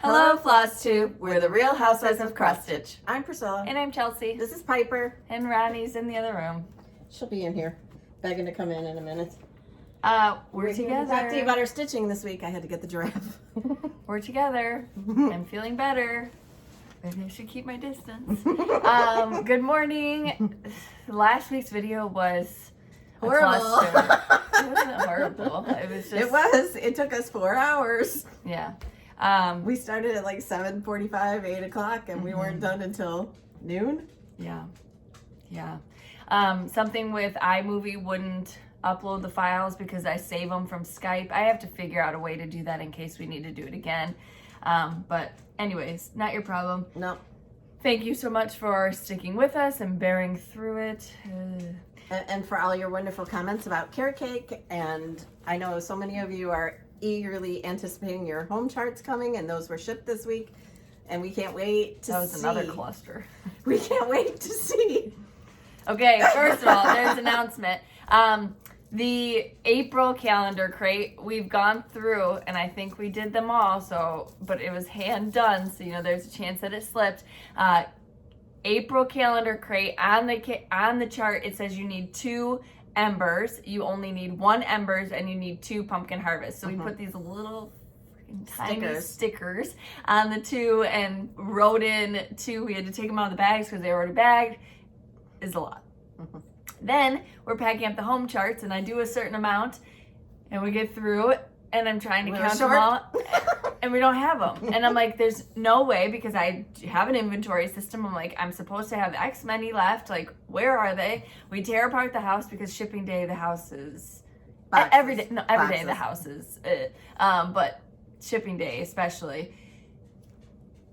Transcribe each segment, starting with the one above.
Hello, Flosstube. We're the Real Housewives of Cross Stitch. I'm Priscilla. And I'm Chelsea. This is Piper. And Ronnie's in the other room. She'll be in here, begging to come in a minute. We're together. Talk to you about our stitching this week. I had to get the giraffe. We're together. I'm feeling better. Maybe I should keep my distance. Good morning. Last week's video was horrible. It wasn't horrible. It was just. It was. It took us 4 hours. Yeah. We started at like 7:45, 8 o'clock, and we weren't done until noon. Yeah. Something with iMovie wouldn't upload the files because I save them from Skype. I have to figure out a way to do that in case we need to do it again. But anyways, not your problem. No. Thank you so much for sticking with us and bearing through it. And for all your wonderful comments about carrot cake. And I know so many of you are eagerly anticipating your home charts coming, and those were shipped this week. And we can't wait to see. That was another cluster. We can't wait to see. Okay, first of all, there's an announcement. The April calendar crate, we've gone through, and I think we did them all, but it was hand done, so there's a chance that it slipped. April calendar crate, on the chart, it says you need 2 embers. You only need 1 embers, and you need 2 pumpkin harvests. So we put these little tiny stickers on the 2 and wrote in 2. We had to take them out of the bags because they were already bagged. Is a lot. Then we're packing up the home charts, and I do a certain amount, and we get through it, and I'm trying to count them all, and we don't have them. And I'm like, there's no way, because I have an inventory system. I'm like, I'm supposed to have X many left. Like, where are they? We tear apart the house because shipping day the house is every day the house is, but shipping day especially.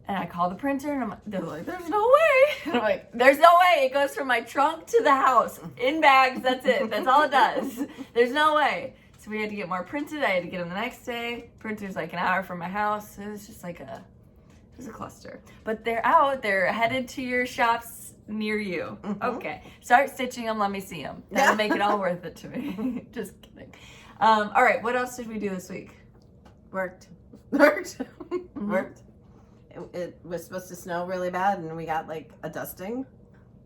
And I call the printer, and they're like, there's no way. And I'm like, there's no way. It goes from my trunk to the house in bags. That's it. That's all it does. There's no way. So we had to get more printed. I had to get them the next day. Printer's like an hour from my house. It was just like it was a cluster. But they're out. They're headed to your shops near you. Okay. Start stitching them. Let me see them. That'll make it all worth it to me. Just kidding. All right. What else did we do this week? Worked. It was supposed to snow really bad, and we got like a dusting.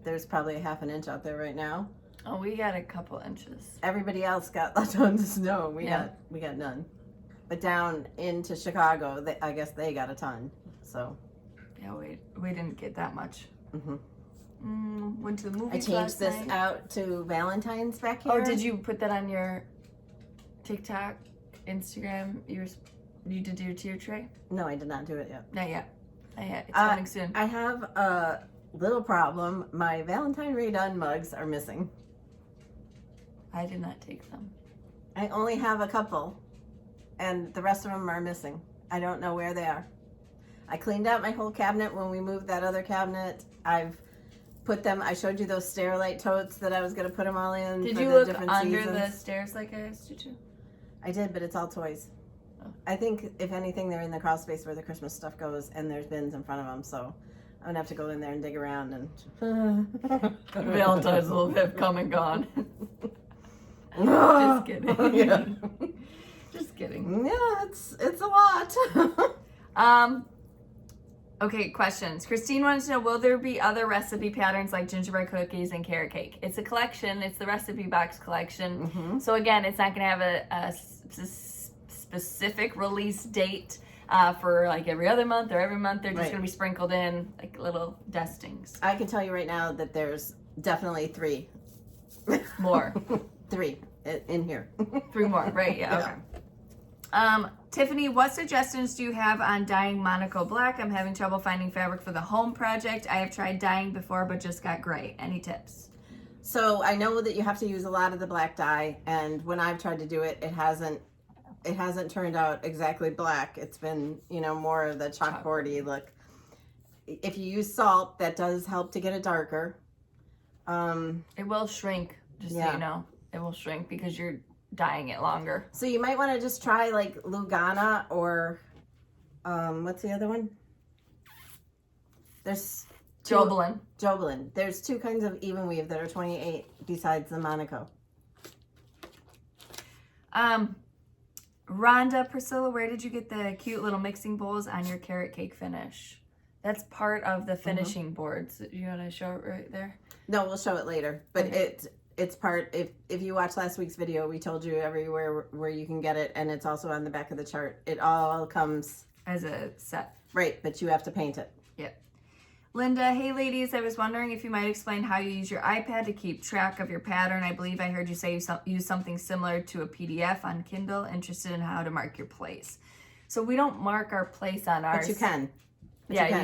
There's probably a half an inch out there right now. Oh, we got a couple inches. Everybody else got tons of snow. We got none. But down into Chicago, I guess they got a ton. So yeah, we didn't get that much. Went to the movies. I changed this out to Valentine's back here. Oh, did you put that on your TikTok, Instagram? You did your tier tray? No, I did not do it yet. Not yet. It's coming soon. I have a little problem. My Valentine redone mugs are missing. I did not take them. I only have a couple, and the rest of them are missing. I don't know where they are. I cleaned out my whole cabinet when we moved that other cabinet. I've put them. I showed you those Stairlight totes that I was going to put them all in. Did for you the look different under seasons. the stairs like I asked you to? I did, but it's all toys. I think, if anything, they're in the crawl space where the Christmas stuff goes, and there's bins in front of them, so I'm going to have to go in there and dig around. And Valentine's a little bit come and gone. Just kidding. Yeah. Just kidding. Yeah, it's a lot. Okay, questions. Christine wanted to know, will there be other recipe patterns like gingerbread cookies and carrot cake? It's a collection. It's the recipe box collection. So again, it's not going to have a specific release date for like every other month or every month. They're just going to be sprinkled in like little dustings. I can tell you right now that there's definitely 3 more. 3 in here. 3 more, right? Yeah. Okay. Tiffany, what suggestions do you have on dyeing Monaco black? I'm having trouble finding fabric for the home project. I have tried dyeing before, but just got gray. Any tips? So I know that you have to use a lot of the black dye, and when I've tried to do it, it hasn't turned out exactly black. It's been, more of the chalkboardy look. If you use salt, that does help to get it darker. It will shrink, just so you know. It will shrink because you're dyeing it longer. So you might want to just try like Lugana or what's the other one? There's Jobelin. There's 2 kinds of even weave that are 28 besides the Monaco. Rhonda, Priscilla, where did you get the cute little mixing bowls on your carrot cake finish? That's part of the finishing boards. You want to show it right there? No, we'll show it later. But Okay. it's part, if you watch last week's video, we told you everywhere where you can get it, and it's also on the back of the chart. It all comes As a set. right, but you have to paint it. Yep. Linda, hey ladies, I was wondering if you might explain how you use your iPad to keep track of your pattern. I believe I heard you say you use something similar to a PDF on Kindle. Interested in how to mark your place. So we don't mark our place on ours. But you can.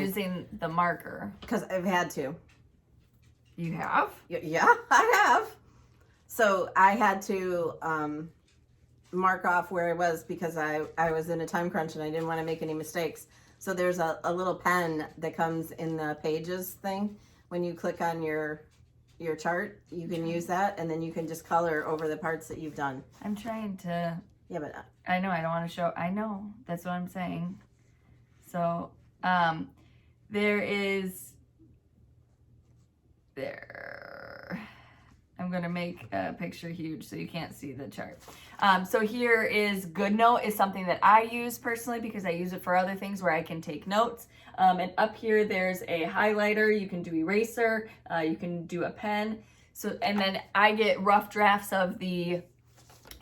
Using the marker. Because I've had to. You have? Yeah, I have. So I had to mark off where I was because I was in a time crunch and I didn't want to make any mistakes. So there's a little pen that comes in the pages thing. When you click on your chart, you can use that, and then you can just color over the parts that you've done. I'm trying to... Yeah, but... I know, I don't want to show... I know, that's what I'm saying. So, there is... There... I'm going to make a picture huge so you can't see the chart. So here is GoodNote is something that I use personally because I use it for other things where I can take notes. And up here there's a highlighter. You can do eraser. You can do a pen. So, and then I get rough drafts of the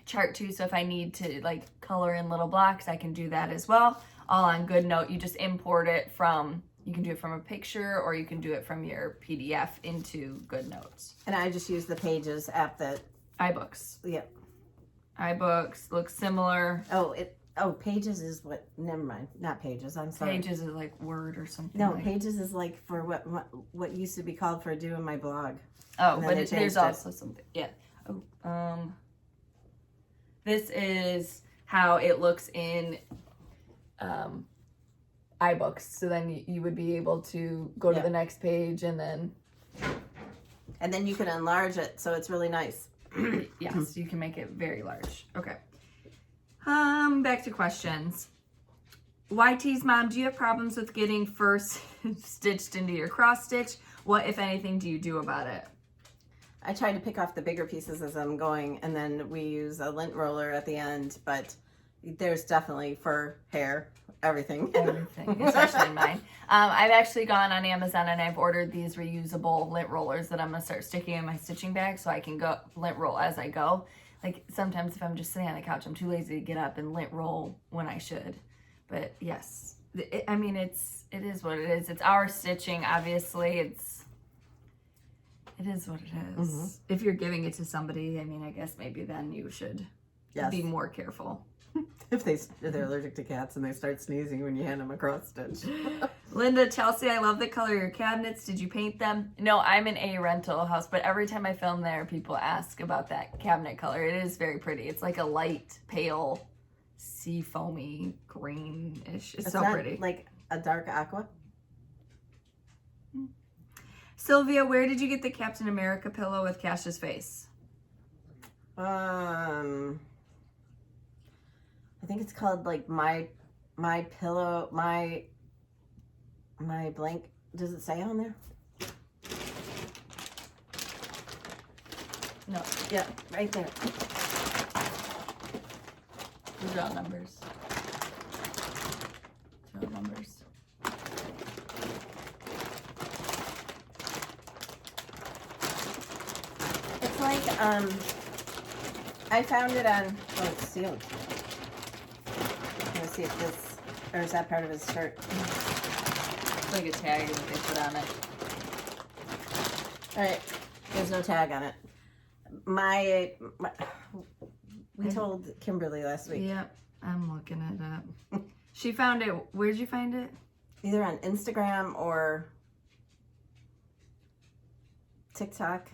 chart too. So if I need to like color in little blocks, I can do that as well. All on GoodNote. You just import it from... You can do it from a picture or you can do it from your PDF into GoodNotes. And I just use the Pages app that... iBooks. Yeah. iBooks looks similar. Pages is what... Never mind. Not Pages. I'm sorry. Pages is like Word or something. No, like. Pages is like for what used to be called for doing my blog. Oh, And then but they there's changed it. also something. Yeah. Oh, this is how it looks in iBooks. So then you would be able to go to the next page and then... And then you can enlarge it, so it's really nice. Yes, you can make it very large. Okay. Back to questions. YT's mom, do you have problems with getting first stitched into your cross stitch? What, if anything, do you do about it? I try to pick off the bigger pieces as I'm going, and then we use a lint roller at the end, but there's definitely for hair, everything. Everything, especially mine. I've actually gone on Amazon and I've ordered these reusable lint rollers that I'm going to start sticking in my stitching bag so I can go lint roll as I go. Like sometimes if I'm just sitting on the couch, I'm too lazy to get up and lint roll when I should. But yes, it is what it is. It's our stitching, obviously. It is what it is. Mm-hmm. If you're giving it to somebody, I mean, I guess maybe then you should be more careful. If they're allergic to cats and they start sneezing when you hand them a cross stitch. Linda, Chelsea, I love the color of your cabinets. Did you paint them? No, I'm in a rental house, but every time I film there, people ask about that cabinet color. It is very pretty. It's like a light, pale, sea foamy, greenish. It's so not pretty. Like a dark aqua. Sylvia, where did you get the Captain America pillow with Cash's face? I think it's called like my pillow, my blank. Does it say on there? No, Yeah, right there. these are all numbers. These are all numbers. It's like I found it on. Oh, it's sealed. Let's see if this, or is that part of his shirt? It's like a tag that they put on it. All right, there's no tag on it. We told Kimberly last week. Yep, I'm looking it up. She found it. Where'd you find it? Either on Instagram or TikTok.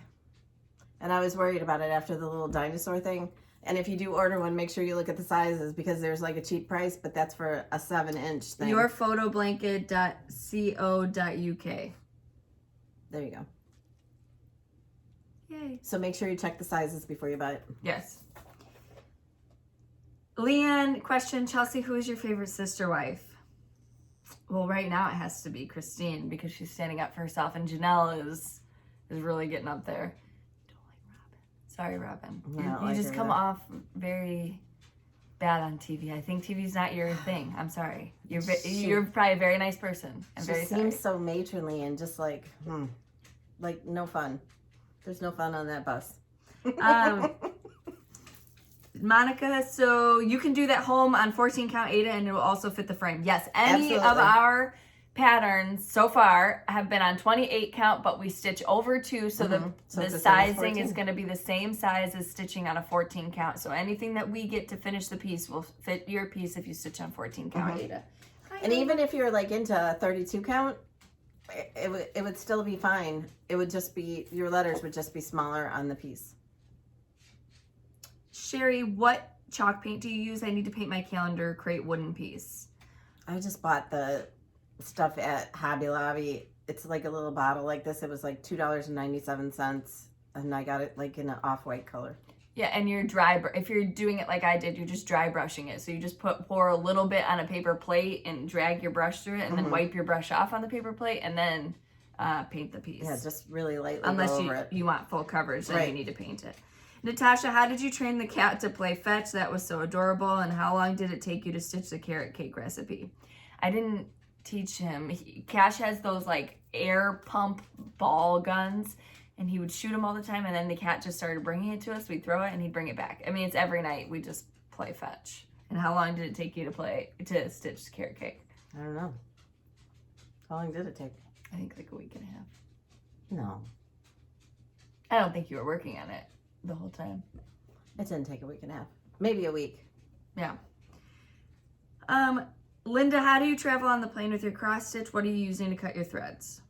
And I was worried about it after the little dinosaur thing. And if you do order one, make sure you look at the sizes because there's like a cheap price, but that's for a 7-inch thing. Yourphotoblanket.co.uk. There you go. Yay. So make sure you check the sizes before you buy it. Yes. Leanne, question, Chelsea, who is your favorite sister wife? Well, right now it has to be Christine because she's standing up for herself, and Janelle is really getting up there. Don't like Robin. Sorry, Robin. Yeah, I don't You like just her come either. off very bad on TV. I think TV's not your thing. I'm sorry. You're probably a very nice person. I'm very sorry. She seems so matronly and just like no fun. There's no fun on that bus. Monica, so you can do that home on 14 count Ada and it will also fit the frame. Yes, any Absolutely. of our patterns so far have been on 28 count, but we stitch over 2, so the sizing is going to be the same size as stitching on a 14 count. So anything that we get to finish the piece will fit your piece if you stitch on 14 count Ada. And even if you're like into 32 count, it would still be fine. It would just be, your letters would just be smaller on the piece. Sherry, what chalk paint do you use? I need to paint my calendar crate wooden piece. I just bought the stuff at Hobby Lobby. It's like a little bottle like this. It was like $2.97, and I got it like in an off-white color. Yeah, and you're if you're doing it like I did, you're just dry brushing it. So you just pour a little bit on a paper plate and drag your brush through it, and then wipe your brush off on the paper plate, and then paint the piece. Yeah, just really lightly Unless go over it. you want full coverage, then you need to paint it. Natasha, how did you train the cat to play fetch? That was so adorable. And how long did it take you to stitch the carrot cake recipe? I didn't teach him. Cash has those like air pump ball guns, and he would shoot them all the time. And then the cat just started bringing it to us. We'd throw it and he'd bring it back. I mean, it's every night we just play fetch. And how long did it take you to stitch the carrot cake? I don't know. How long did it take? I think like a week and a half. No. I don't think you were working on it the whole time. It didn't take a week and a half. Maybe a week. Yeah. Linda, how do you travel on the plane with your cross stitch? What are you using to cut your threads?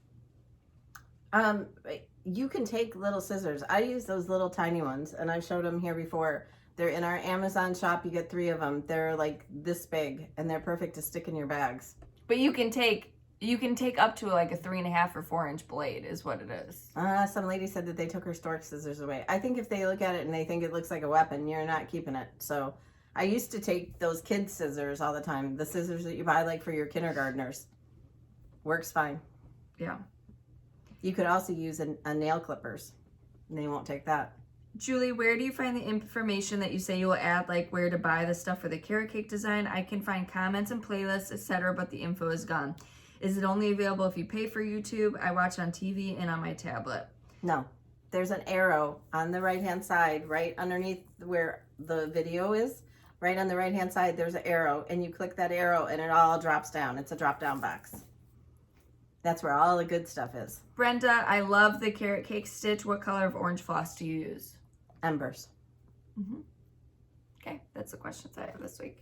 You can take little scissors. I use those little tiny ones, and I've showed them here before. They're in our Amazon shop. You get 3 of them. They're like this big, and they're perfect to stick in your bags. But you can take up to like a 3.5 or 4 inch blade is what it is. Some lady said that they took her stork scissors away. I think if they look at it and they think it looks like a weapon, you're not keeping it. So I used to take those kids scissors all the time. The scissors that you buy like for your kindergartners. Works fine. Yeah. You could also use a nail clippers, and they won't take that. Julie, where do you find the information that you say you will add, like where to buy the stuff for the carrot cake design? I can find comments and playlists, etc., but the info is gone. Is it only available if you pay for YouTube? I watch on TV and on my tablet. No. There's an arrow on the right-hand side, right underneath where the video is. Right on the right-hand side, there's an arrow, and you click that arrow, and it all drops down. It's a drop-down box. That's where all the good stuff is. Brenda, I love the carrot cake stitch. What color of orange floss do you use? Embers. Okay, that's the questions I have this week.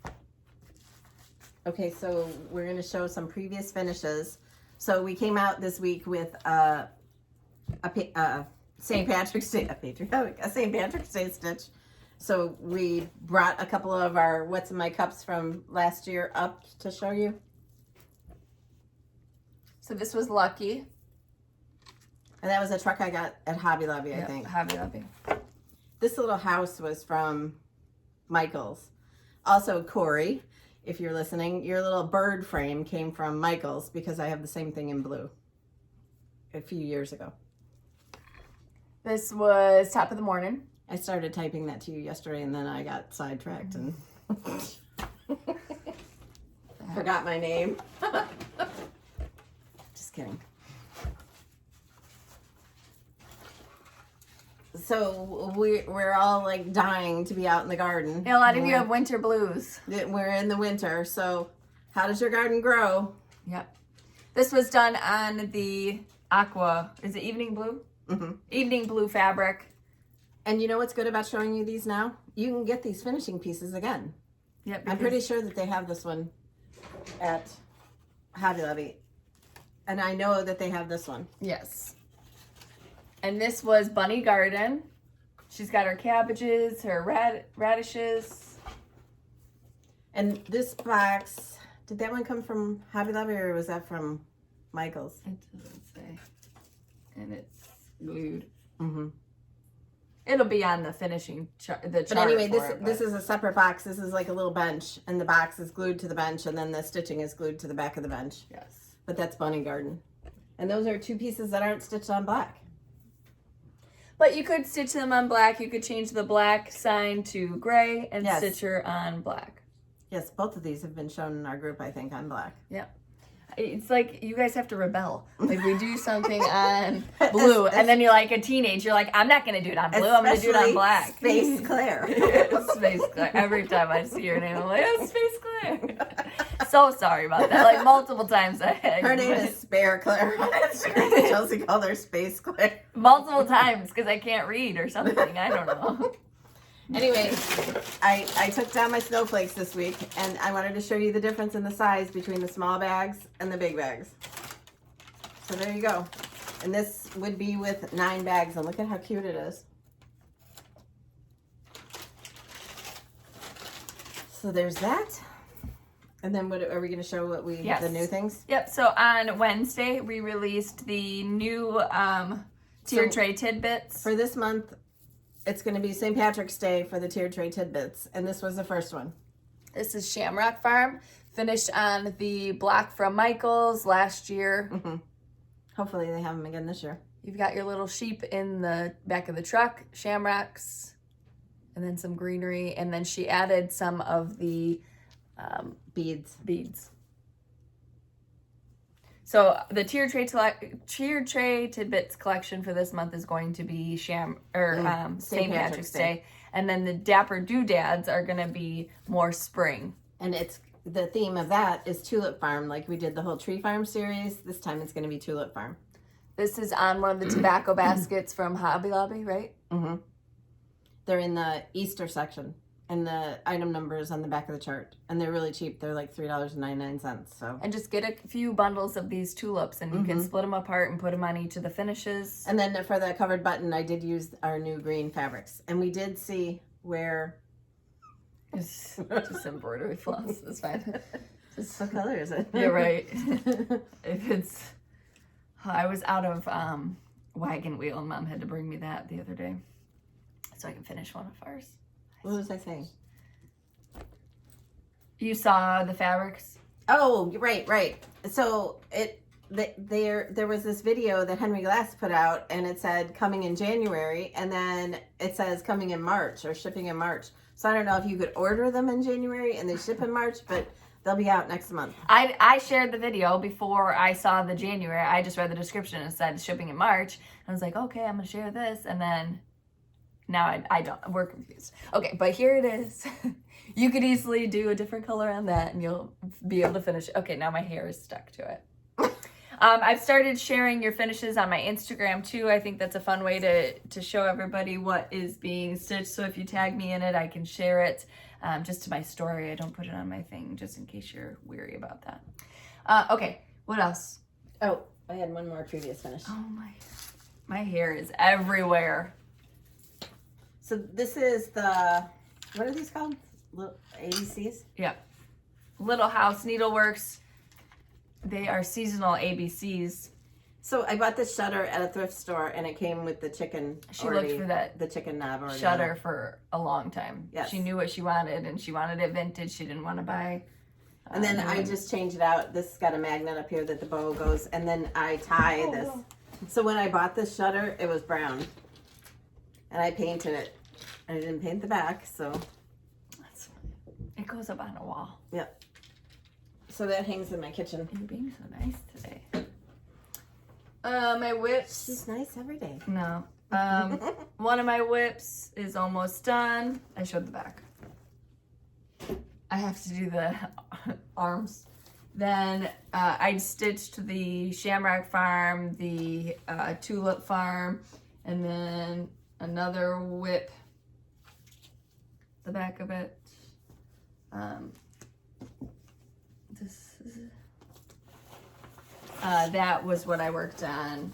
Okay, so we're going to show some previous finishes. So we came out this week with St. Patrick's Day, a St. Patrick's Day stitch. So we brought a couple of our What's in My Cups from last year up to show you. So this was Lucky. And that was a truck I got at Hobby Lobby, I think. Hobby Lobby. This little house was from Michael's. Also, Corey, if you're listening, your little bird frame came from Michael's because I have the same thing in blue a few years ago. This was Top of the Morning. I started typing that to you yesterday, and then I got sidetracked and forgot my name. Just kidding. So we're all like dying to be out in the garden. Yeah, a lot of you have winter blues. We're in the winter, so how does your garden grow? Yep. This was done on the aqua, is it evening blue? Evening blue fabric. And you know what's good about showing you these now? You can get these finishing pieces again. Yep. I'm pretty sure that they have this one at Hobby Lobby. And I know that they have this one. Yes. And this was Bunny Garden. She's got her cabbages, her radishes. And this box, did that one come from Hobby Lobby or was that from Michael's? It doesn't say. And it's glued. Mm-hmm. It'll be on the finishing chart. But anyway, this is a separate box. This is like a little bench, and the box is glued to the bench, and then the stitching is glued to the back of the bench. Yes. But that's Bunny Garden. And those are 2 pieces that aren't stitched on black. But you could stitch them on black. You could change the black sign to gray and stitch her on black. Yes, both of these have been shown in our group, I think, on black. Yep. It's like you guys have to rebel. Like we do something on blue, and then you're like a teenager. You're like, I'm not gonna do it on blue. I'm gonna do it on black. Space Claire. Space Claire. Every time I see your name, I'm like, oh, Space Claire. So sorry about that. Like multiple times I had. Her name is Spare Claire. Chelsea called her Space Claire. Multiple times because I can't read or something. I don't know. Anyway, I took down my snowflakes this week, and I wanted to show you the difference in the size between the small bags and the big bags. So there you go. And this would be with 9 bags, and look at how cute it is. So there's that. And then what are we going to show what Yes. the new things? Yep. So on Wednesday we released the new tiered tray tidbits. For this month, it's going to be St. Patrick's Day for the tiered tray tidbits, and this was the first one. This is Shamrock Farm, finished on the block from Michael's last year. Mm-hmm. Hopefully they have them again this year. You've got your little sheep in the back of the truck, shamrocks, and then some greenery, and then she added some of the beads. So the tiered tray tidbits collection for this month is going to be St. Patrick's Day, and then the Dapper Doodads are going to be more spring. And it's the theme of that is Tulip Farm, like we did the whole Tree Farm series. This time it's going to be Tulip Farm. This is on one of the tobacco baskets from Hobby Lobby, right? Mm-hmm. They're in the Easter section, and the item number is on the back of the chart, and they're really cheap. They're like $3.99. So, and just get a few bundles of these tulips, and you can split them apart and put them on each of the finishes. And then for the covered button, I did use our new green fabrics, and we did see where it's just embroidery floss. It's fine. What color is it? You're right. If it's, I was out of wagon wheel, and Mom had to bring me that the other day, so I can finish one of ours. What was I saying? You saw the fabrics? Oh, right. So there was this video that Henry Glass put out, and it said coming in January, and then it says coming in March or shipping in March. So I don't know if you could order them in January and they ship in March, but they'll be out next month. I shared the video before I saw the January. I just read the description and it said shipping in March. I was like, okay, I'm gonna share this, and then now I don't. We're confused. Okay, but here it is. You could easily do a different color on that, and you'll be able to finish. Okay, now my hair is stuck to it. I've started sharing your finishes on my Instagram too. I think that's a fun way to show everybody what is being stitched. So if you tag me in it, I can share it just to my story. I don't put it on my thing just in case you're weary about that. Okay, what else? Oh, I had one more previous finish. Oh my hair is everywhere. So this is the, what are these called? ABCs? Yeah. Little House Needleworks. They are seasonal ABCs. So I bought this shutter at a thrift store, and it came with the chicken. She looked for the chicken knob already. Shutter for a long time. Yes. She knew what she wanted, and she wanted it vintage. She didn't want to buy. And then I just changed it out. This got a magnet up here that the bow goes, and then I tie this. So when I bought this shutter, it was brown, and I painted it. I didn't paint the back, so. It goes up on a wall. Yep. So that hangs in my kitchen. You're being so nice today. My whips. She's nice every day. No. One of my whips is almost done. I showed the back. I have to do the arms. Then I stitched the Shamrock Farm, the Tulip Farm, and then another whip. The back of it. That was what I worked on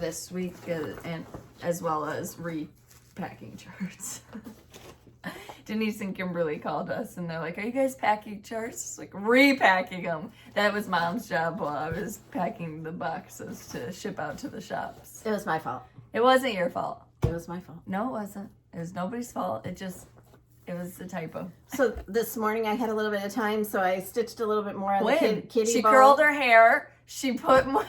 this week, and as well as repacking charts. Denise and Kimberly called us, and they're like, "Are you guys packing charts?" It's like, repacking them. That was Mom's job while I was packing the boxes to ship out to the shops. It was my fault. It wasn't your fault. It was my fault. No, it wasn't. It was nobody's fault. It was a typo. So this morning I had a little bit of time, so I stitched a little bit more on the kitty She bow. curled her hair. She put more.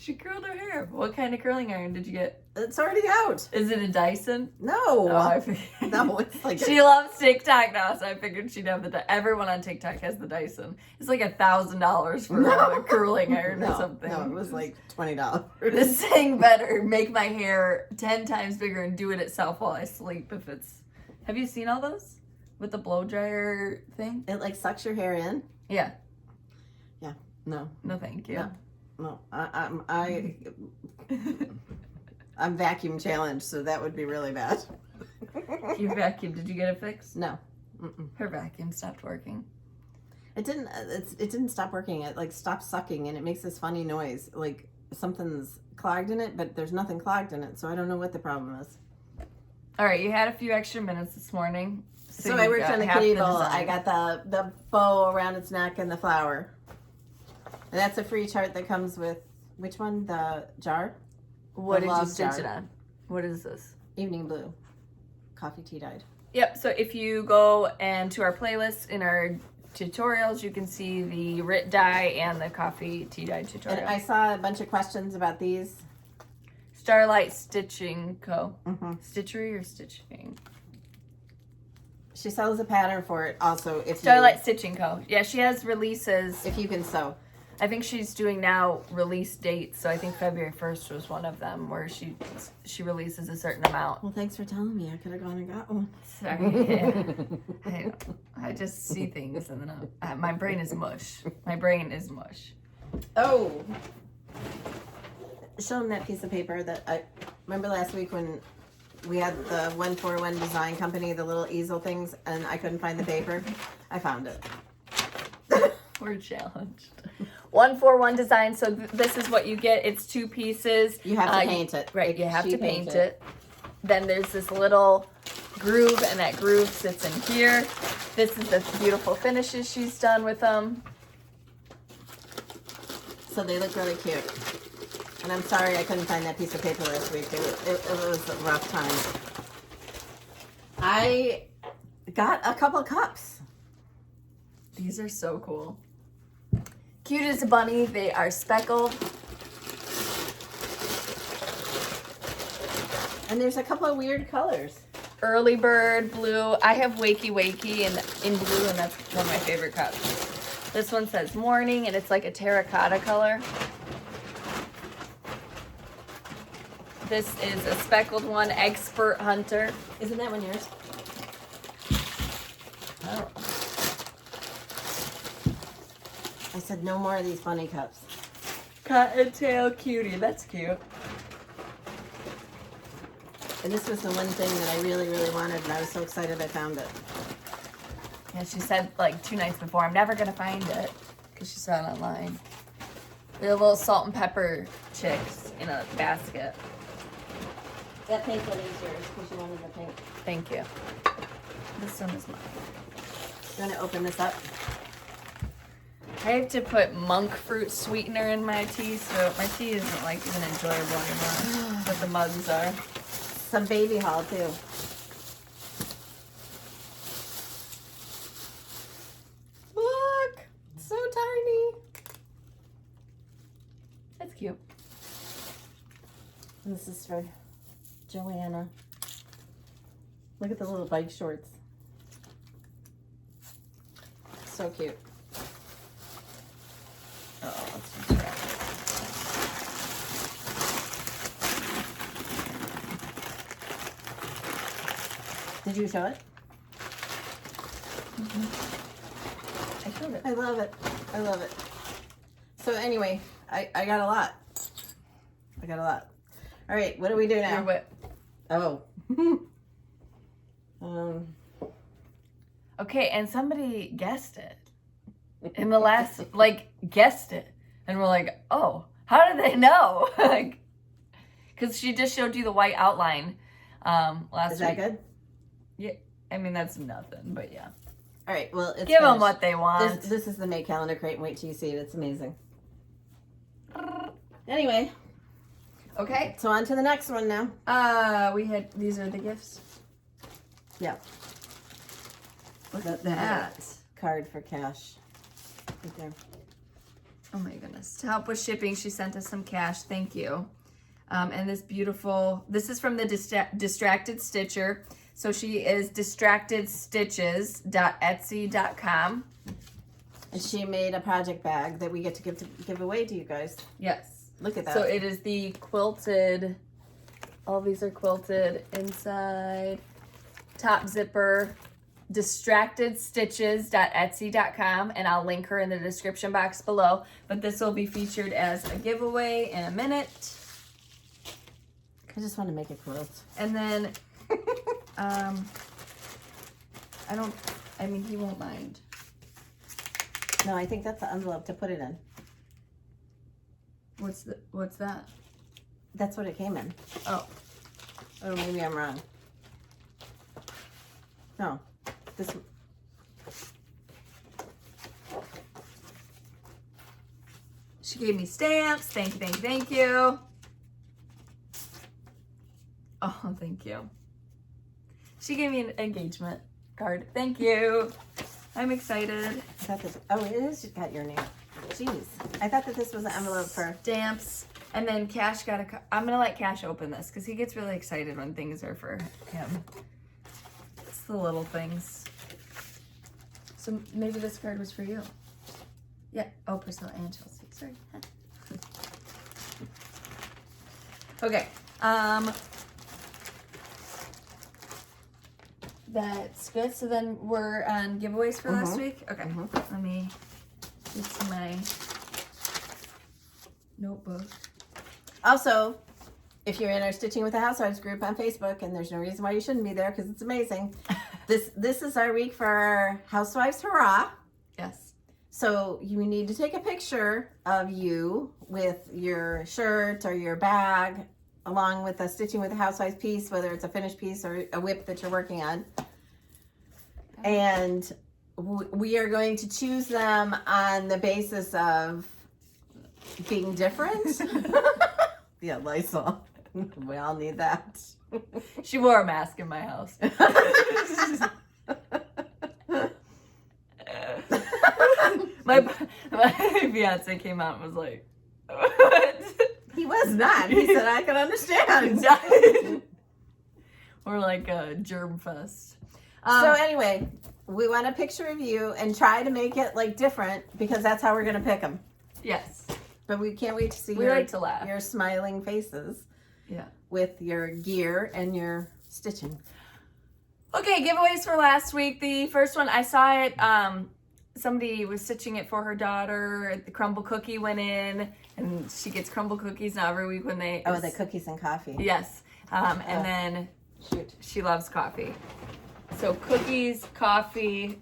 She curled her hair. What kind of curling iron did you get? It's already out. Is it a Dyson? No. Oh, I figured. No, it's like She loves TikTok now, so I figured she'd have the. Everyone on TikTok has the Dyson. It's like $1,000 for a curling iron or something. No, it was like $20. This thing better make my hair 10 times bigger and do it itself while I sleep. If it's, have you seen all those with the blow dryer thing? It like sucks your hair in. Yeah. Yeah. No. No, thank you. No. No. I'm vacuum challenged, so that would be really bad. Your vacuum, did you get it fixed? No. Mm-mm. Her vacuum stopped working. It didn't. It didn't stop working. It like stopped sucking, and it makes this funny noise, like something's clogged in it, but there's nothing clogged in it, so I don't know what the problem is. All right, you had a few extra minutes this morning. So I worked on the kitty bowl. I got the bow around its neck and the flower, and that's a free chart that comes with which one? The jar. What did you love stitch jar. it on? What is this? Evening blue, coffee tea dyed. Yep, so if you go and to our playlist in our tutorials, you can see the Rit dye and the coffee tea dye tutorial. And I saw a bunch of questions about these. Starlight Stitching Co. Mm-hmm. Stitchery or Stitching? She sells a pattern for it also. If Starlight Stitching Co. Yeah, she has releases. if you can sew. I think she's doing now release dates, so I think February 1st was one of them where she releases a certain amount. Well, thanks for telling me. I could have gone and got one. Sorry. I just see things and then my brain is mush. My brain is mush. Oh. Show them that piece of paper that I remember last week when we had the 141 design company, the little easel things, and I couldn't find the paper. I found it. We're challenged. 141 design. So this is what you get. It's 2 pieces. You have to paint it. Right. You have to paint it. Then there's this little groove, and that groove sits in here. This is the beautiful finishes she's done with them. So they look really cute. And I'm sorry I couldn't find that piece of paper last week. It was a rough time. I got a couple cups. These are so cool. Cute as a bunny. They are speckled. And there's a couple of weird colors. Early bird blue. I have wakey wakey and in blue, and that's one of my favorite cups. This one says morning, and it's like a terracotta color. This is a speckled one, expert hunter. Isn't that one yours? Oh. I said no more of these funny cups. Cottontail cutie. That's cute. And this was the one thing that I really, really wanted, and I was so excited I found it. Yeah, she said like 2 nights before, I'm never going to find it because she saw it online. They're little salt and pepper chicks in a basket. That pink one is yours because you wanted the pink. Thank you. This one is mine. You want to open this up? I have to put monk fruit sweetener in my tea, so my tea isn't like even enjoyable anymore. But the mugs are. Some baby haul too. Look, so tiny. That's cute. And this is for Joanna. Look at the little bike shorts. So cute. Oh, let's just wrap it. Did you show it? I showed it. I love it. I love it. So anyway, I got a lot. I got a lot. All right, what do we do now? Your whip. Oh. Okay, and somebody guessed it. In the last, guessed it. And we're like, oh, how did they know? Because she just showed you the white outline last week. Is that good? Yeah, I mean, that's nothing, but yeah. All right, well, it's Give them finished. what they want. This is the May calendar crate, and wait till you see it. It's amazing. Anyway, Okay. so on to the next one now. These are the gifts. Yeah. Look at that. Card for cash. Right there. Oh my goodness. To help with shipping, she sent us some cash. Thank you. And this is from the Distracted Stitcher. So she is distractedstitches.etsy.com. And she made a project bag that we get to give away to you guys. Yes. Look at that. So it is the quilted, all these are quilted inside, top zipper, distractedstitches.etsy.com, and I'll link her in the description box below. But this will be featured as a giveaway in a minute. I just want to make a quilt. And then, he won't mind. No, I think that's the envelope to put it in. What's that? That's what it came in. Oh, Or maybe I'm wrong. No. This. she gave me stamps. Thank you. Oh, thank you. She gave me an engagement card. Thank you. I'm excited. It is got your name. Jeez. I thought that this was an envelope for stamps. And then Cash I'm going to let Cash open this because he gets really excited when things are for him. It's the little things. So maybe this card was for you. Yeah. Oh, Priscilla and Chelsea. Sorry. Okay. That's good. So then we're on giveaways for last week. Okay. Let me get to my notebook. Also, if you're in our Stitching with the Housewives group on Facebook, and there's no reason why you shouldn't be there because it's amazing. This is our week for our Housewives Hurrah. Yes. So you need to take a picture of you with your shirt or your bag, along with a Stitching with the Housewives piece, whether it's a finished piece or a whip that you're working on. And we are going to choose them on the basis of being different. Yeah, Lysol. We all need that. She wore a mask in my house. my fiance came out and was like, what? He was not. He said, I can understand. We're like a germ fest. So anyway, we want a picture of you and try to make it like different because that's how we're going to pick them. Yes. But we can't wait to see like to laugh. Your smiling faces. Yeah. With your gear and your stitching. Okay, giveaways for last week. The first one, I saw it. Somebody was stitching it for her daughter. The crumble cookie went in, and she gets crumble cookies now every week when they... Oh, the cookies and coffee. Yes. And then shoot, she loves coffee. So cookies, coffee.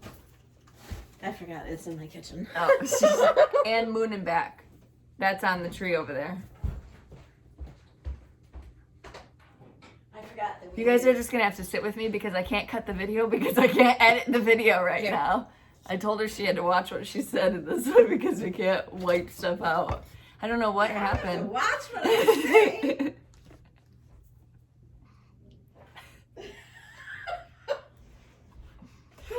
I forgot. It's in my kitchen. Oh, and moon and back. That's on the tree over there. I forgot that you guys are just gonna have to sit with me because I can't cut the video because I can't edit the video right now. I told her she had to watch what she said in this one because we can't wipe stuff out. I don't know what happened. Watch what I say.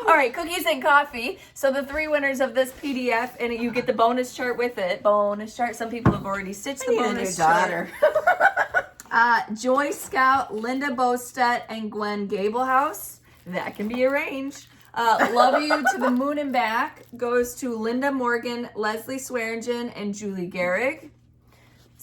All right, cookies and coffee. So the 3 winners of this PDF, and you get the bonus chart with it. Bonus chart. Some people have already stitched the bonus chart. Joy Scout, Linda Bostedt, and Glen Gablehouse. That can be arranged. Love You to the Moon and Back goes to Linda Morgan, Leslie Swearingen, and Julie Gehrig.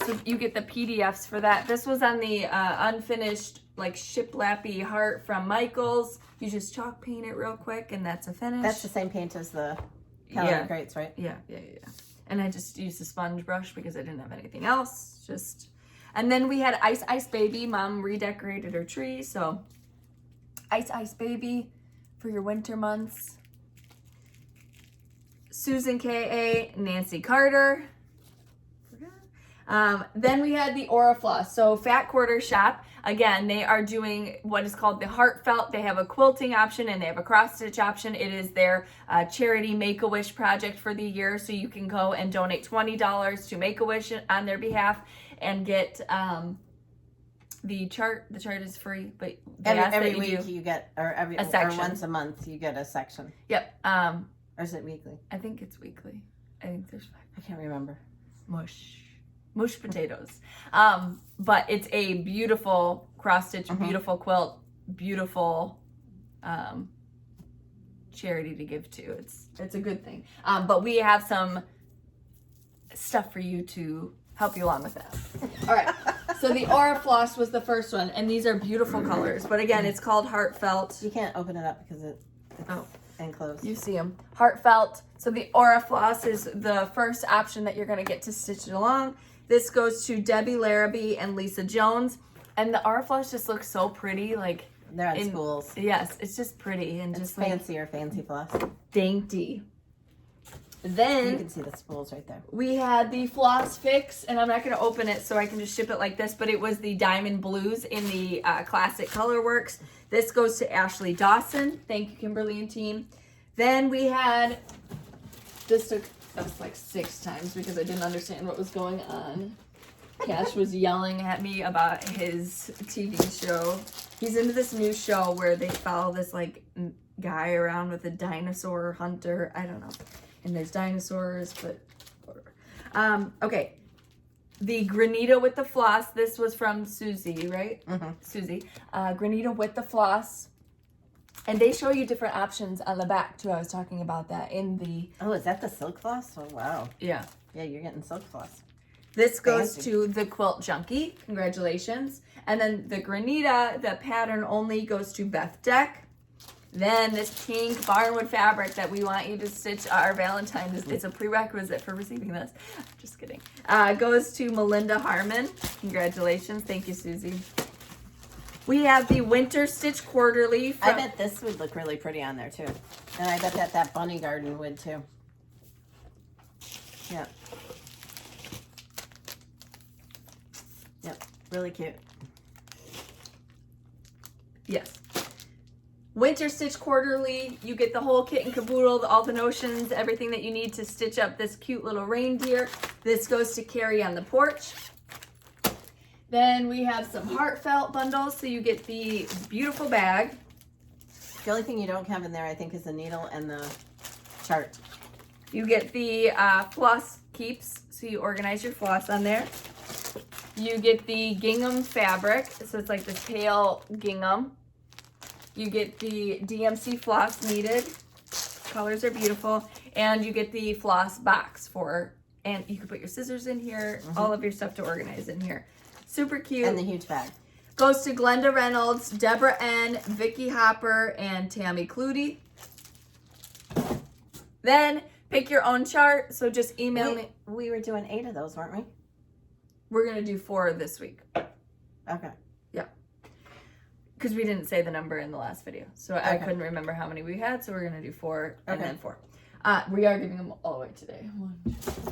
So you get the PDFs for that. This was on the unfinished, like, shiplappy heart from Michaels. You just chalk paint it real quick, and that's a finish. That's the same paint as the calendar crates, right? Yeah. And I just used a sponge brush because I didn't have anything else. And then we had Ice Ice Baby. Mom redecorated her tree, so Ice Ice Baby for your winter months. Susan K.A., Nancy Carter. Then we had the Aura Floss. So Fat Quarter Shop, again, they are doing what is called the Heartfelt. They have a quilting option and they have a cross stitch option. It is their charity Make-A-Wish project for the year. So you can go and donate $20 to Make-A-Wish on their behalf and get the chart. The chart is free, but every week you get, or a section. Or once a month you get a section. Yep. Or is it weekly? I think it's weekly. I think there's 5. I can't remember. Mush potatoes. But it's a beautiful cross-stitch, beautiful quilt, beautiful charity to give to. It's a good thing. But we have some stuff for you to help you along with that. All right. So the Aura Floss was the first one, and these are beautiful colors. But again, it's called Heartfelt. You can't open it up because it's enclosed. You see them. Heartfelt. So the Aura Floss is the first option that you're going to get to stitch it along. This goes to Debbie Larrabee and Lisa Jones. And the Aura Floss just looks so pretty. Like, they're on spools. Yes, it's just pretty and it's just fancier, fancy floss. Dainty. Then you can see the spools right there. We had the Floss Fix, and I'm not going to open it so I can just ship it like this, but it was the Diamond Blues in the Classic Colorworks. This goes to Ashley Dawson. Thank you, Kimberly and team. Then we had, this took us like 6 times because I didn't understand what was going on. Cash was yelling at me about his TV show. He's into this new show where they follow this like guy around with a dinosaur hunter. I don't know. And there's dinosaurs, but whatever. Okay. The Granita with the Floss. This was from Susie, right? Mm-hmm. Susie. Granita with the Floss. And they show you different options on the back too. I was talking about that in the... Oh, is that the silk floss? Oh, wow. Yeah. Yeah, you're getting silk floss. This goes to the Quilt Junkie. Congratulations. And then the Granita, the pattern only, goes to Beth Deck. Then this pink barnwood fabric that we want you to stitch our Valentine. It's a prerequisite for receiving this. Just kidding. Goes to Melinda Harmon. Congratulations. Thank you, Susie. We have the Winter Stitch Quarterly. I bet this would look really pretty on there, too. And I bet that bunny garden would, too. Yeah. Yep, really cute. Yes. Winter Stitch Quarterly, you get the whole kit and caboodle, all the notions, everything that you need to stitch up this cute little reindeer. This goes to Carrie on the porch. Then we have some Heartfelt bundles, so you get the beautiful bag. The only thing you don't have in there, I think, is the needle and the chart. You get the floss keeps, so you organize your floss on there. You get the gingham fabric, so it's like this pale gingham. You get the DMC floss needed. Colors are beautiful. And you get the floss box and you can put your scissors in here, all of your stuff to organize in here. Super cute. And the huge bag. Goes to Glenda Reynolds, Deborah N., Vicky Hopper, and Tammy Clutie. Then pick your own chart, so just email me. We were doing 8 of those, weren't we? We're going to do 4 this week. Okay. Yeah. Because we didn't say the number in the last video. So I couldn't remember how many we had, so we're going to do 4 and then 4. We are giving them all away today. 1, 2.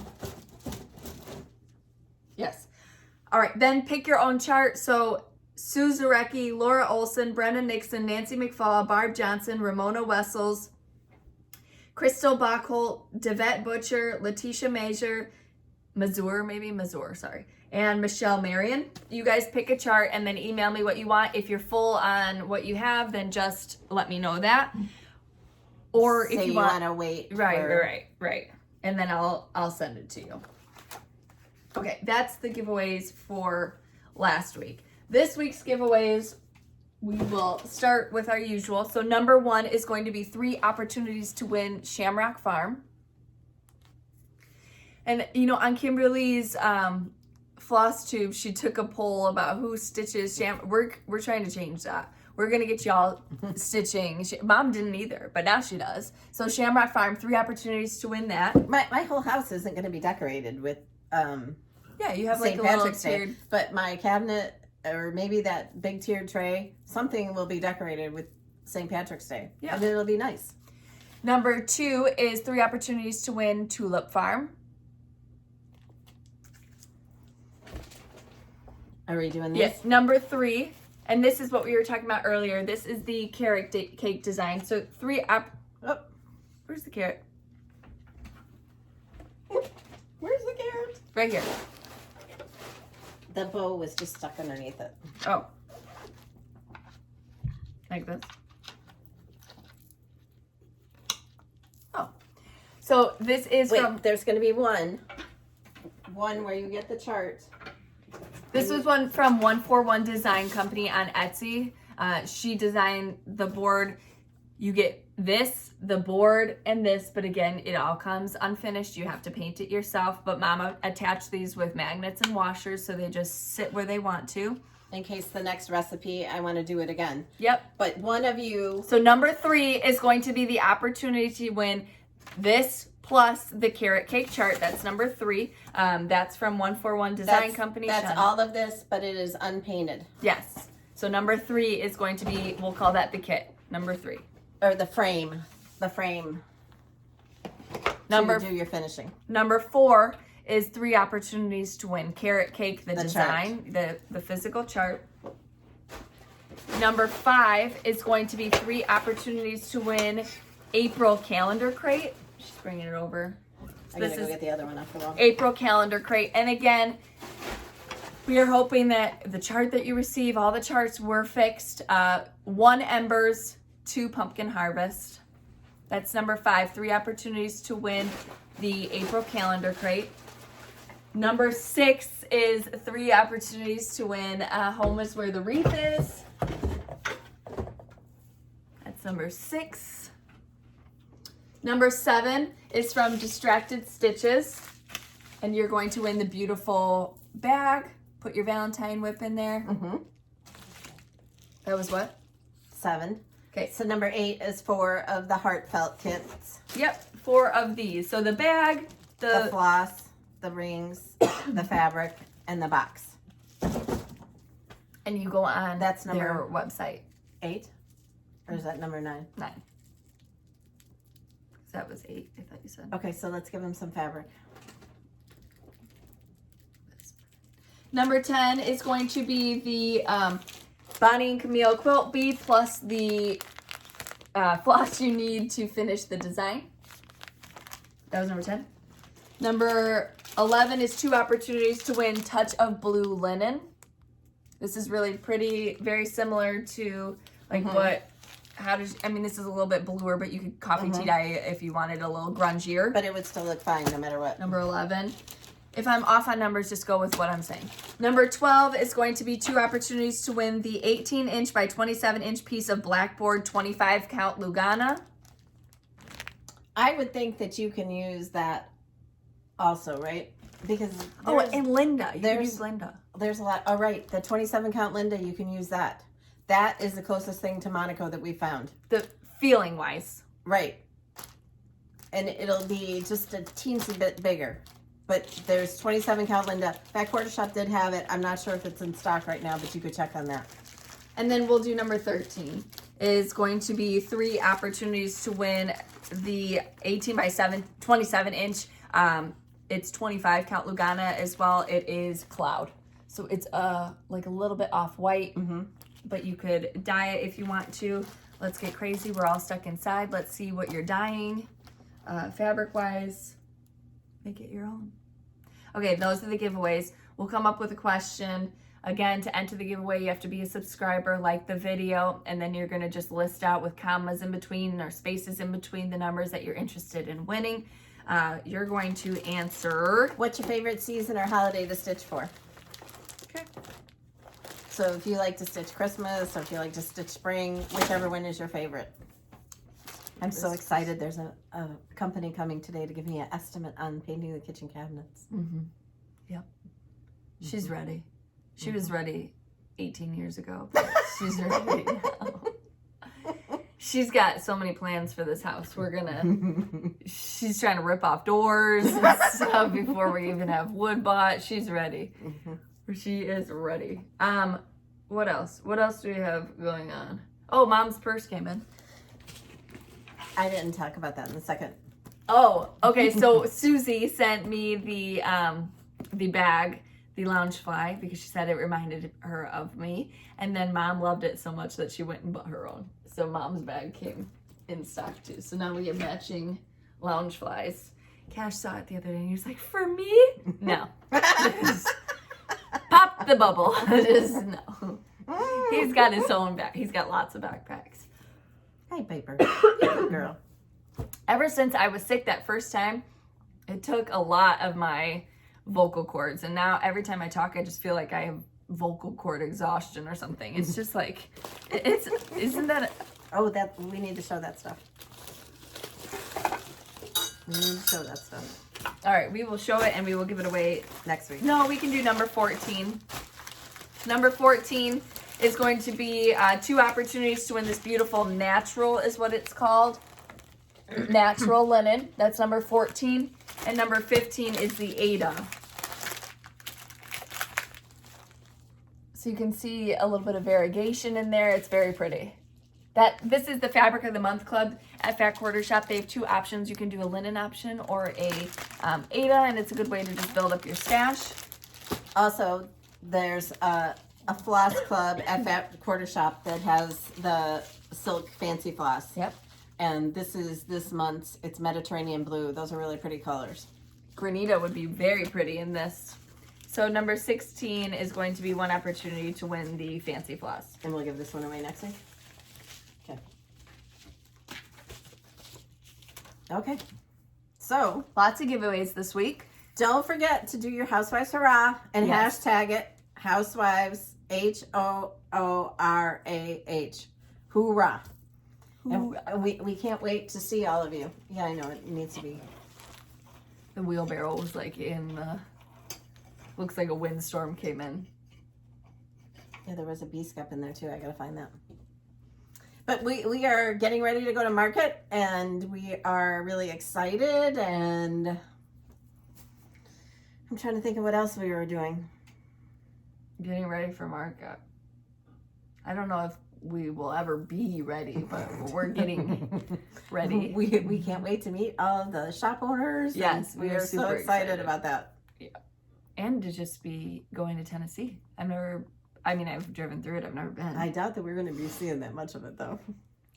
Yes. All right, then pick your own chart. So Sue Zarecki, Laura Olson, Brenna Nixon, Nancy McFall, Barb Johnson, Ramona Wessels, Crystal Bachholt, Devette Butcher, Letitia Mazur, sorry, and Michelle Marion. You guys pick a chart and then email me what you want. If you're full on what you have, then just let me know that. Or if you want to wait. Right. And then I'll send it to you. Okay, that's the giveaways for last week. This week's giveaways, we will start with our usual. So number 1 is going to be 3 opportunities to win Shamrock Farm. And, you know, on Kimberly's Flosstube, she took a poll about who stitches We're trying to change that. We're going to get y'all stitching. Mom didn't either, but now she does. So Shamrock Farm, 3 opportunities to win that. My whole house isn't going to be decorated with yeah, you have like St. a little Patrick's tiered... Day, but my cabinet or maybe that big tiered tray, something will be decorated with St. Patrick's Day. Yeah. And it'll be nice. Number 2 is 3 opportunities to win Tulip Farm. Are we doing this? Yes. Number 3, and this is what we were talking about earlier. This is the carrot cake design. So 3 where's the carrot? Where's the carrot? Right here. The bow was just stuck underneath it. Oh. Like this. So this is Wait, from. there's going to be one where you get the chart. This was one from 141 Design Company on Etsy. She designed the board. You get this, the board, and this, but again, it all comes unfinished. You have to paint it yourself, but Mama attached these with magnets and washers so they just sit where they want to. In case the next recipe, I want to do it again. Yep. But one of you... So number 3 is going to be the opportunity to win this plus the carrot cake chart. That's number 3. That's from 141 Design Company. That's all of this, but it is unpainted. Yes. So number 3 is going to be, we'll call that the kit. Number 3. Or the frame. The frame. Number to do your finishing. Number 4 is 3 opportunities to win carrot cake, the design, chart. the physical chart. Number 5 is going to be 3 opportunities to win April calendar crate. She's bringing it over. So I gotta go get the other one off the wall. April calendar crate. And again, we are hoping that the chart that you receive, all the charts were fixed. 1 embers, 2 pumpkin harvest. That's number 5. 3 opportunities to win the April calendar crate. Number 6 is 3 opportunities to win Home is Where the Wreath Is. That's number 6. Number 7 is from Distracted Stitches. And you're going to win the beautiful bag. Put your Valentine whip in there. Mm-hmm. That was what? 7. Okay. So number 8 is 4 of the heartfelt kits. Yep, 4 of these. So the bag, The floss, the rings, the fabric, and the box. and you go on That's their number- website. 8? Or is that number 9? 9. That was 8, I thought you said. Okay, so let's give him some fabric. Number 10 is going to be the Bonnie and Camille quilt bee plus the floss you need to finish the design. That was number 10. Number 11 is 2 opportunities to win Touch of Blue Linen. This is really pretty, very similar to like this is a little bit bluer, but you could copy tea dye it if you wanted a little grungier. But it would still look fine no matter what. Number 11. If I'm off on numbers, just go with what I'm saying. Number 12 is going to be 2 opportunities to win the 18-inch by 27-inch piece of blackboard 25 count Lugana. I would think that you can use that also, right? Because And Linda. You can use Linda. there's a lot. Oh, right. The 27 count Linda, you can use that. That is the closest thing to Monaco that we found. The feeling wise. Right. And it'll be just a teensy bit bigger. But there's 27 count Linda. Back Quarter Shop did have it. I'm not sure if it's in stock right now, but you could check on that. And then we'll do number 13. Is going to be 3 opportunities to win the 18 by 27 inch. It's 25 count Lugana as well. It is cloud. So it's like a little bit off white, but you could dye it if you want to. Let's get crazy. We're all stuck inside. Let's see what you're dyeing. Fabric wise, make it your own. Okay, those are the giveaways. We'll come up with a question. Again, to enter the giveaway, you have to be a subscriber, like the video, and then you're going to just list out with commas in between or spaces in between the numbers that you're interested in winning. You're going to answer... What's your favorite season or holiday to stitch for? Okay. So if you like to stitch Christmas or if you like to stitch spring, whichever one is your favorite. I'm so excited. There's a company coming today to give me an estimate on painting the kitchen cabinets. Yep. She's ready. She was ready 18 years ago, but she's ready now. She's got so many plans for this house. She's trying to rip off doors and stuff before we even have wood bought. She's ready. She is ready. What else? What else do we have going on? Oh, Mom's purse came in. I didn't talk about that in the second. Oh, okay. So Susie sent me the bag, the lounge fly, because she said it reminded her of me. And then Mom loved it so much that she went and bought her own. So Mom's bag came in stock too. So now we have matching lounge flies. Cash saw it the other day and he was like, "For me?" No. Pop the bubble. Just no. He's got his own bag. He's got lots of backpacks. Hey, Paper. Good girl. ever since I was sick that first time, it took a lot of my vocal cords. And now every time I talk, I just feel like I have vocal cord exhaustion or something. It's just like, isn't that... Oh, that we need to show that stuff. We need to show that stuff. All right, we will show it and we will give it away next week. No, we can do number 14. Number 14 is going to be 2 opportunities to win this beautiful natural, is what it's called. Natural linen. That's number 14. And number 15 is the Ada. So you can see a little bit of variegation in there. It's very pretty. This is the Fabric of the Month Club at Fat Quarter Shop. They have 2 options. You can do a linen option or a Ada, and it's a good way to just build up your stash. Also, there's a floss club at Fat Quarter Shop that has the silk fancy floss. Yep. And this is this month's. It's Mediterranean blue. Those are really pretty colors. Granita would be very pretty in this. So number 16 is going to be 1 opportunity to win the fancy floss. And we'll give this one away next week. Okay. Okay. So, Lots of giveaways this week. don't forget to do your Housewives Hurrah and Yes. hashtag it Housewives HOORAH. Hoorah. And we can't wait to see all of you. Yeah, I know it needs to be. The wheelbarrow was like in the... Looks like a windstorm came in. Yeah, there was a bee scup in there too. I gotta find that. But we are getting ready to go to market, and we are really excited, and I'm trying to think of what else we were doing. Getting ready for market. I don't know if we will ever be ready, but we're getting ready. We can't wait to meet all of the shop owners. Yes, we we are are so super excited excited about that. And to just be going to Tennessee. I've driven through it. I've never been. I doubt that we're going to be seeing that much of it, though.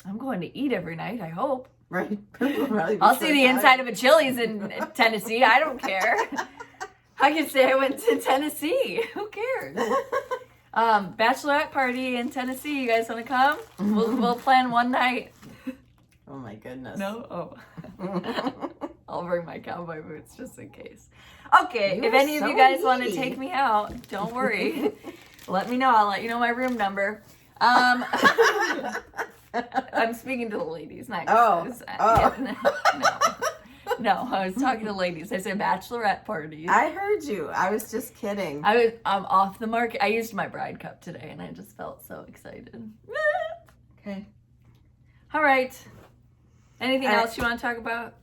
I'm going to eat every night, I hope. Right? We'll probably be I'll so see the tired. inside of a Chili's in Tennessee. I don't care. I can say I went to Tennessee. Who cares? Bachelorette party in Tennessee. You guys want to come? We'll plan one night. Oh my goodness. No? Oh. I'll bring my cowboy boots just in case. Okay, You if are any of so you guys want to needy. take me out, don't worry. Let me know. I'll let you know my room number. I'm speaking to the ladies, not guys. No, I was talking to ladies. I said bachelorette parties. I heard you. I was just kidding. I'm off the market. I used my bride cup today, and I just felt so excited. Okay. All right. Anything else you want to talk about?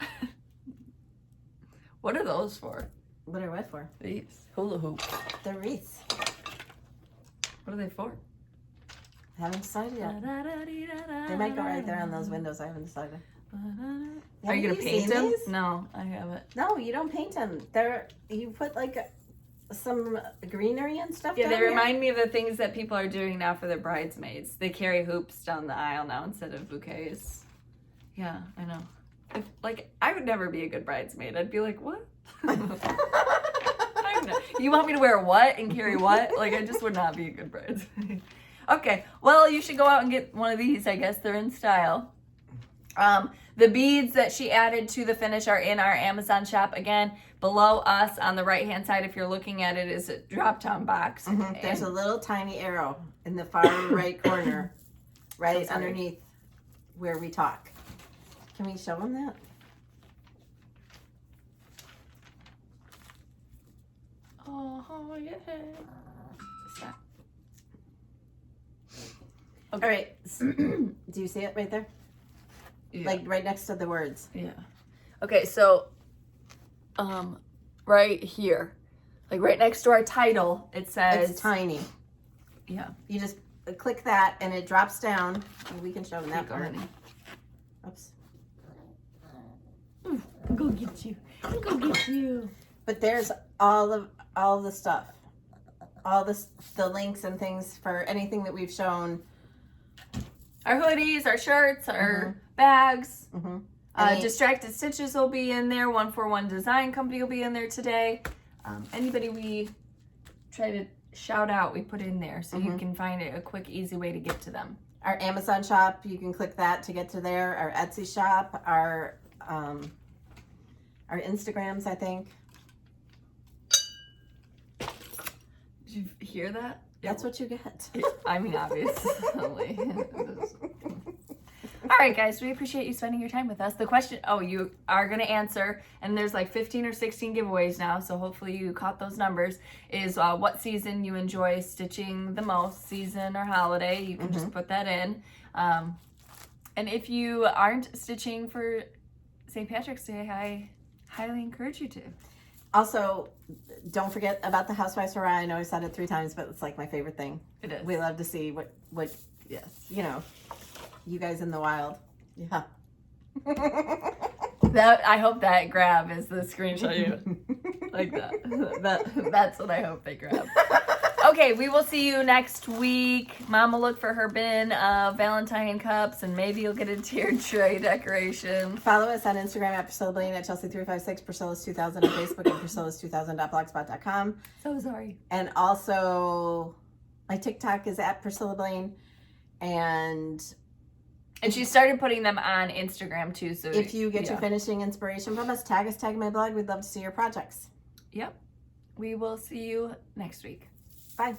What are those for? What are what for? These hula hoop. The wreaths. What are they for? Haven't decided yet. They might go right there on those windows. I haven't decided. Are you gonna Have paint seen them? these? No, I haven't. No, you don't paint them. You put like some greenery and stuff. Yeah, down they here. remind me of the things that people are doing now for their bridesmaids. They carry hoops down the aisle now instead of bouquets. Yeah, I know. I would never be a good bridesmaid. I'd be like, what? You want me to wear what and carry what? I just would not be a good bridesmaid. Okay, well, you should go out and get one of these. I guess they're in style. The beads that she added to the finish are in our Amazon shop. Again, below us on the right-hand side, if you're looking at it, is a drop-down box. There's a little tiny arrow in the far right corner, right underneath where we talk. Can we show them that? Oh, yeah. All right. Do you see it right there? Yeah. Like right next to the words. Yeah. Okay, so right here, right next to our title, it says It's tiny. Yeah. You just click that and it drops down. We can show them that Go, part. honey. Oops. Go get you. Go get you. But there's all the stuff. All the links and things for anything that we've shown. Our hoodies, our shirts, our bags. Mm-hmm. Distracted Stitches will be in there. 141 Design Company will be in there today. Anybody we try to shout out, we put in there. So you can find it a quick, easy way to get to them. Our Amazon shop, you can click that to get to there. Our Etsy shop, our our Instagrams, I think. Did you hear that? That's what you get. I mean, obviously. All right, guys, we appreciate you spending your time with us. The question, you are going to answer, and there's like 15 or 16 giveaways now, so hopefully you caught those numbers, is what season you enjoy stitching the most, season or holiday. You can just put that in. And if you aren't stitching for St. Patrick's Day, I highly encourage you to. Also, don't forget about the Housewives hurrah. I know I said it 3 times, but it's like my favorite thing. It is. We love to see what Yes. You guys in the wild. Yeah. That I hope that grab is the screenshot you like that. That's what I hope they grab. Okay, we will see you next week. Mom will look for her bin of Valentine cups, and maybe you'll get a tiered tray decoration. Follow us on Instagram at Priscilla Blaine, at Chelsea356, Priscilla's2000 on Facebook, and Priscilla's2000.blogspot.com. So sorry. And also, my TikTok is at Priscilla Blaine. And she started putting them on Instagram too. So if you get your finishing inspiration from us, tag my blog. We'd love to see your projects. Yep. We will see you next week. Bye.